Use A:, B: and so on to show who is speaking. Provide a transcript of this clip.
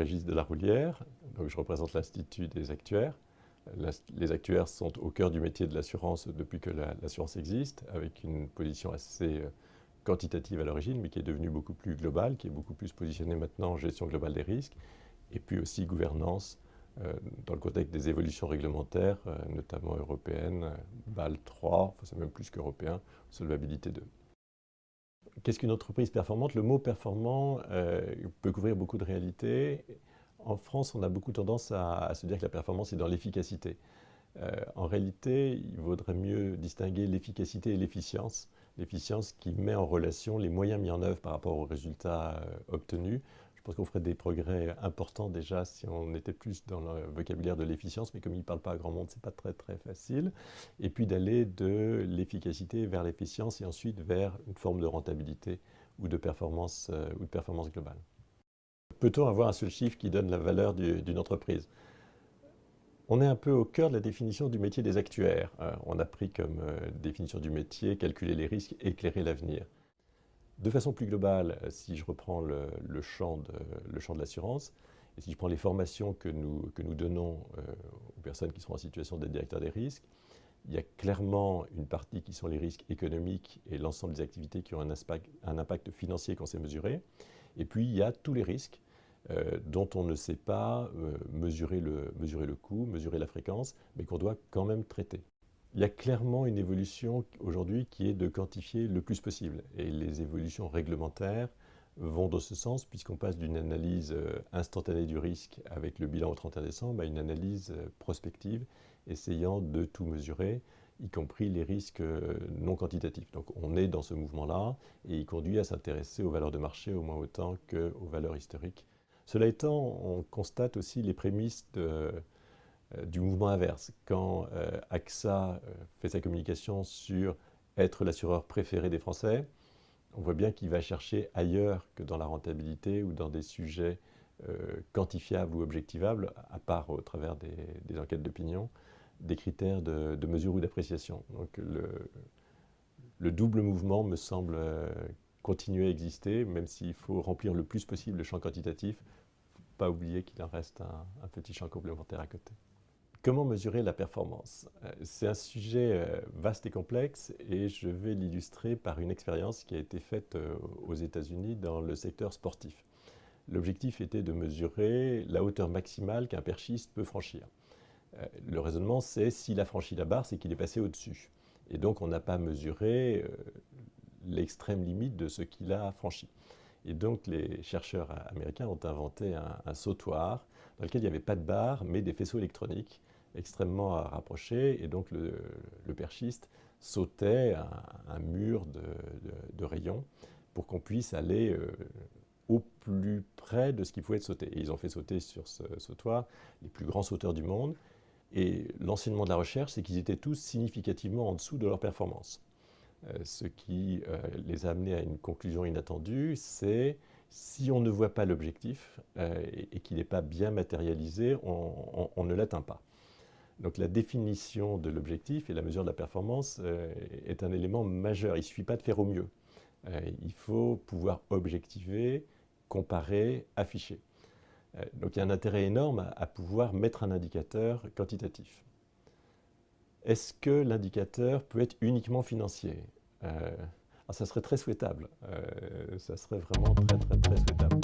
A: Régis Delaroulière, donc je représente l'Institut des actuaires. Les actuaires sont au cœur du métier de l'assurance depuis que l'assurance existe, avec une position assez quantitative à l'origine, mais qui est devenue beaucoup plus globale, qui est beaucoup plus positionnée maintenant en gestion globale des risques, et puis aussi gouvernance dans le contexte des évolutions réglementaires, notamment européennes, BAL 3, enfin c'est même plus qu'européen, Solvabilité 2. Qu'est-ce qu'une entreprise performante? Le mot performant peut couvrir beaucoup de réalités. En France, on a beaucoup tendance à se dire que la performance est dans l'efficacité. En réalité, il vaudrait mieux distinguer l'efficacité et l'efficience. L'efficience qui met en relation les moyens mis en œuvre par rapport aux résultats obtenus. Je pense qu'on ferait des progrès importants déjà si on était plus dans le vocabulaire de l'efficience, mais comme il ne parle pas à grand monde, ce n'est pas très facile. Et puis d'aller de l'efficacité vers l'efficience et ensuite vers une forme de rentabilité ou de performance globale. Peut-on avoir un seul chiffre qui donne la valeur d'une entreprise? On est un peu au cœur de la définition du métier des actuaires. On a pris comme définition du métier calculer les risques, éclairer l'avenir. De façon plus globale, si je reprends le champ de l'assurance, et si je prends les formations que nous donnons aux personnes qui sont en situation d'être directeurs des risques, il y a clairement une partie qui sont les risques économiques et l'ensemble des activités qui ont un impact financier qu'on sait mesurer. Et puis, il y a tous les risques dont on ne sait pas mesurer le coût, mesurer la fréquence, mais qu'on doit quand même traiter. Il y a clairement une évolution aujourd'hui qui est de quantifier le plus possible. Et les évolutions réglementaires vont dans ce sens, puisqu'on passe d'une analyse instantanée du risque avec le bilan au 31 décembre à une analyse prospective, essayant de tout mesurer, y compris les risques non quantitatifs. Donc on est dans ce mouvement-là, et il conduit à s'intéresser aux valeurs de marché au moins autant qu'aux valeurs historiques. Cela étant, on constate aussi les prémices du mouvement inverse. Quand AXA fait sa communication sur être l'assureur préféré des Français, on voit bien qu'il va chercher ailleurs que dans la rentabilité ou dans des sujets quantifiables ou objectivables, à part au travers des enquêtes d'opinion, des critères de mesure ou d'appréciation. Donc le double mouvement me semble continuer à exister, même s'il faut remplir le plus possible le champ quantitatif, pas oublier qu'il en reste un petit champ complémentaire à côté. Comment mesurer la performance? C'est un sujet vaste et complexe et je vais l'illustrer par une expérience qui a été faite aux États-Unis dans le secteur sportif. L'objectif était de mesurer la hauteur maximale qu'un perchiste peut franchir. Le raisonnement, c'est s'il a franchi la barre, c'est qu'il est passé au-dessus. Et donc on n'a pas mesuré l'extrême limite de ce qu'il a franchi. Et donc les chercheurs américains ont inventé un sautoir dans lequel il n'y avait pas de barre, mais des faisceaux électroniques extrêmement rapprochés. Et donc le perchiste sautait un mur de rayons pour qu'on puisse aller au plus près de ce qu'il pouvait sauter. Et ils ont fait sauter sur ce sautoir les plus grands sauteurs du monde. Et l'enseignement de la recherche, c'est qu'ils étaient tous significativement en dessous de leur performance. Ce qui les a amenés à une conclusion inattendue, c'est si on ne voit pas l'objectif et qu'il n'est pas bien matérialisé, on ne l'atteint pas. Donc la définition de l'objectif et la mesure de la performance est un élément majeur. Il ne suffit pas de faire au mieux. Il faut pouvoir objectiver, comparer, afficher. Donc il y a un intérêt énorme à pouvoir mettre un indicateur quantitatif. Est-ce que l'indicateur peut être uniquement financier? Ça serait très souhaitable. Ça serait vraiment très souhaitable.